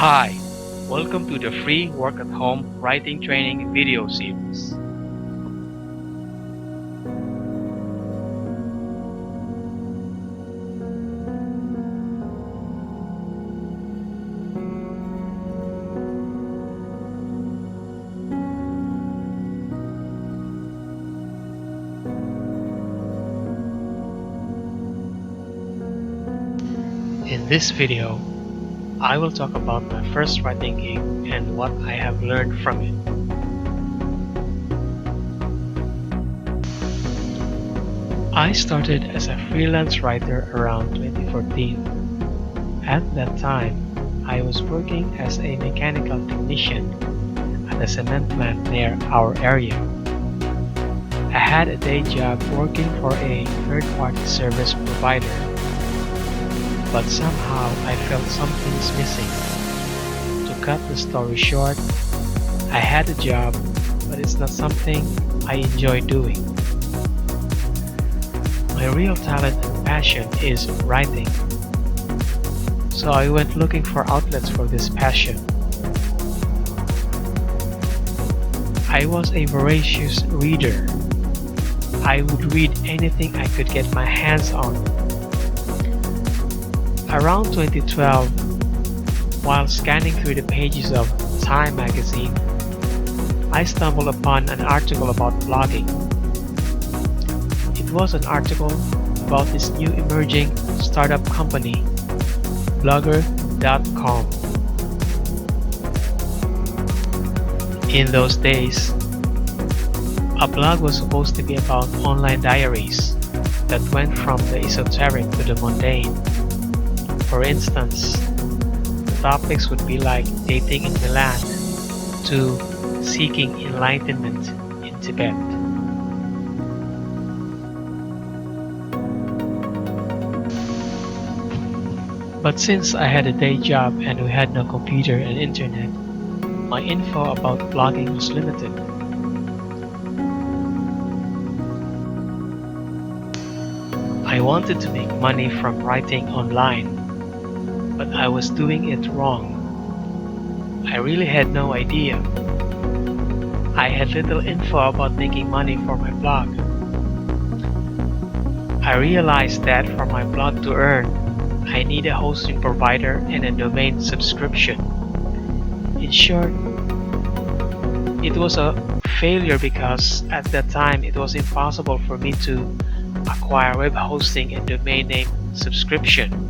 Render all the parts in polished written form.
Hi, welcome to the free work at home writing training video series. In this video, I will talk about my first writing gig and what I have learned from it. I started as a freelance writer around 2014. At that time, I was working as a mechanical technician at a cement plant near our area. I had a day job working for a third-party service provider, but somehow I felt something's missing. To cut the story short, I had a job, but it's not something I enjoy doing. My real talent and passion is writing, so I went looking for outlets for this passion. I was a voracious reader. I would read anything I could get my hands on. Around 2012, while scanning through the pages of Time magazine, I stumbled upon an article about blogging. It was an article about this new emerging startup company, blogger.com. In those days, a blog was supposed to be about online diaries that went from the esoteric to the mundane. For instance, the topics would be like dating in Milan to seeking enlightenment in Tibet. But since I had a day job and we had no computer and internet, my info about blogging was limited. I wanted to make money from writing online, but I was doing it wrong. I really had no idea. I had little info about making money for my blog. I realized that for my blog to earn, I need a hosting provider and a domain subscription. In short, it was a failure because at that time it was impossible for me to acquire web hosting and domain name subscription.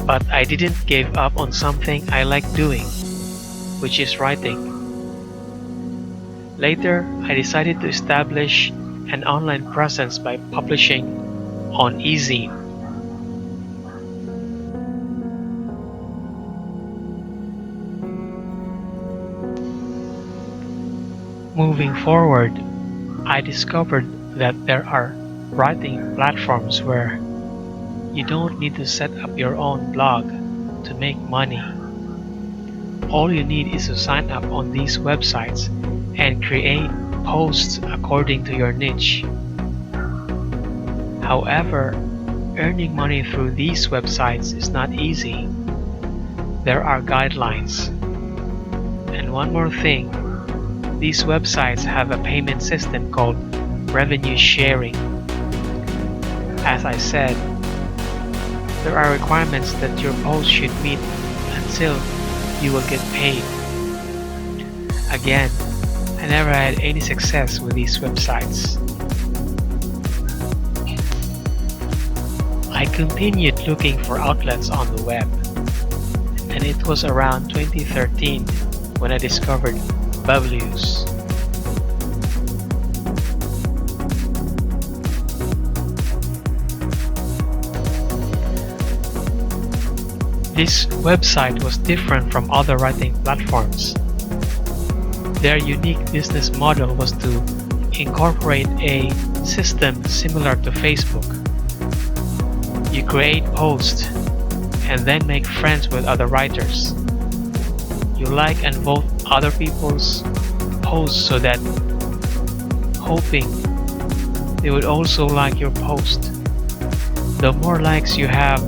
But I didn't give up on something I like doing, which is writing. Later, I decided to establish an online presence by publishing on eZine. Moving forward, I discovered that there are writing platforms where you don't need to set up your own blog to make money. All you need is to sign up on these websites and create posts according to your niche. However, earning money through these websites is not easy. There are guidelines. And one more thing, these websites have a payment system called revenue sharing. As I said, there are requirements that your post should meet until you will get paid. Again, I never had any success with these websites. I continued looking for outlets on the web, and it was around 2013 when I discovered Bublues. This website was different from other writing platforms. Their unique business model was to incorporate a system similar to Facebook. You create posts and then make friends with other writers. You like and vote other people's posts so that hoping they would also like your post. The more likes you have,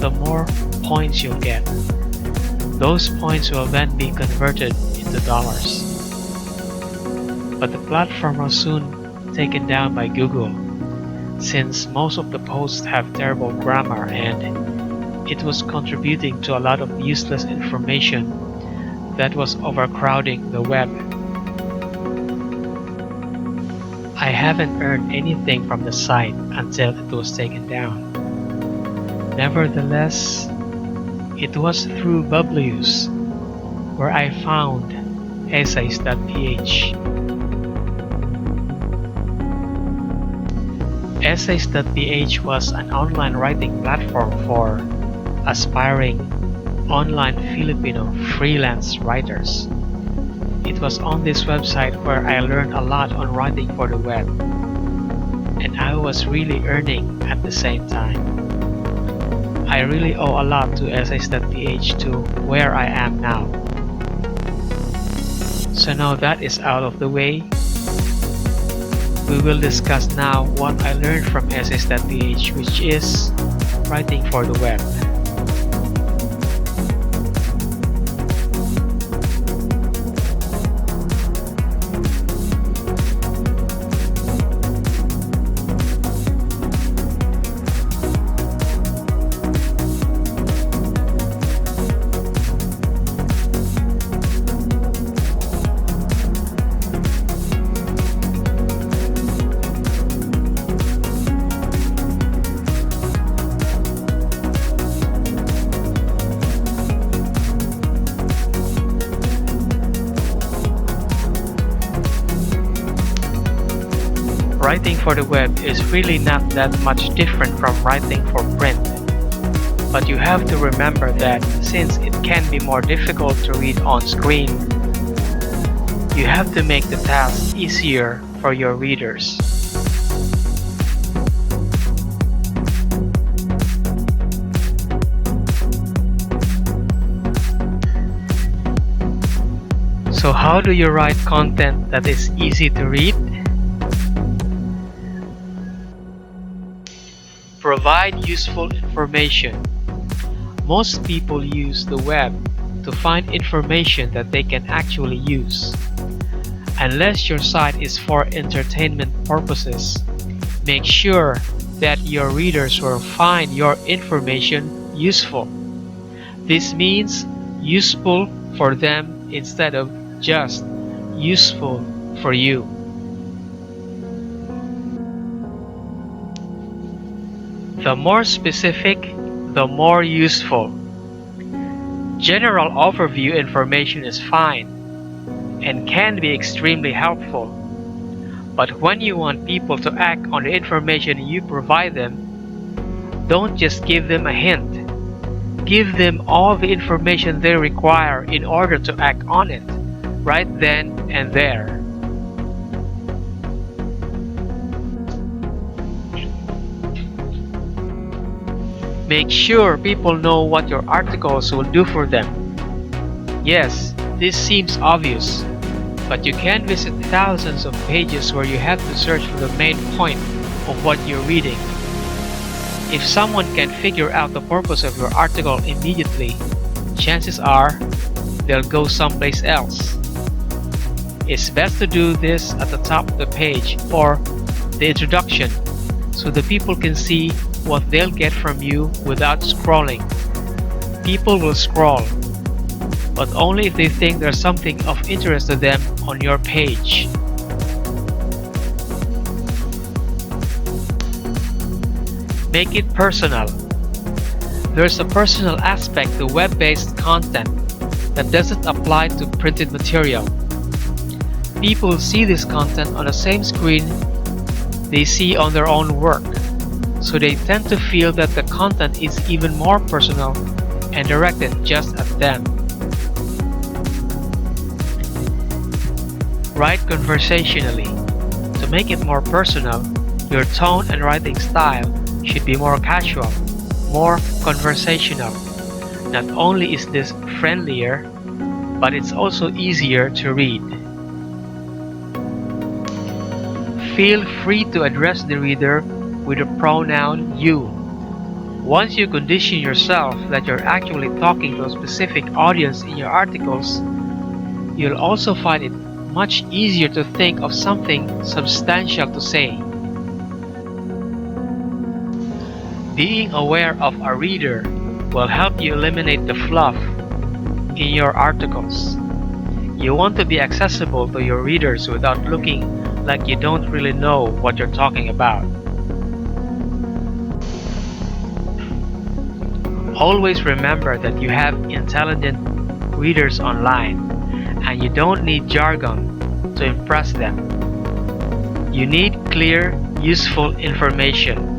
the more points you'll get. Those points will then be converted into dollars. But the platform was soon taken down by Google, since most of the posts have terrible grammar and it was contributing to a lot of useless information that was overcrowding the web. I haven't earned anything from the site until it was taken down. Nevertheless, it was through Bubblius where I found essays.ph. Essays.ph was an online writing platform for aspiring online Filipino freelance writers. It was on this website where I learned a lot on writing for the web, and I was really earning at the same time. I really owe a lot to essays.ph to where I am now. So now that is out of the way, we will discuss now what I learned from essays.ph, which is writing for the web. Writing for the web is really not that much different from writing for print. But you have to remember that since it can be more difficult to read on screen, you have to make the task easier for your readers. So how do you write content that is easy to read? Provide useful information. Most people use the web to find information that they can actually use. Unless your site is for entertainment purposes, make sure that your readers will find your information useful. This means useful for them instead of just useful for you. The more specific, the more useful. General overview information is fine and can be extremely helpful. But when you want people to act on the information you provide them, don't just give them a hint. Give them all the information they require in order to act on it, right then and there. Make sure people know what your articles will do for them. Yes, this seems obvious, but you can visit thousands of pages where you have to search for the main point of what you're reading. If someone can figure out the purpose of your article immediately, chances are they'll go someplace else. It's best to do this at the top of the page or the introduction so the people can see what they'll get from you without scrolling. People will scroll, but only if they think there's something of interest to them on your page. Make it personal. There's a personal aspect to web-based content that doesn't apply to printed material. People see this content on the same screen they see on their own work, so they tend to feel that the content is even more personal and directed just at them. Write conversationally. To make it more personal, your tone and writing style should be more casual, more conversational. Not only is this friendlier, but it's also easier to read. Feel free to address the reader with the pronoun you. Once you condition yourself that you're actually talking to a specific audience in your articles, you'll also find it much easier to think of something substantial to say. Being aware of a reader will help you eliminate the fluff in your articles. You want to be accessible to your readers without looking like you don't really know what you're talking about. Always remember that you have intelligent readers online, and you don't need jargon to impress them. You need clear, useful information.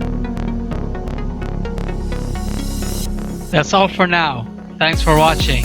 That's all for now. Thanks for watching.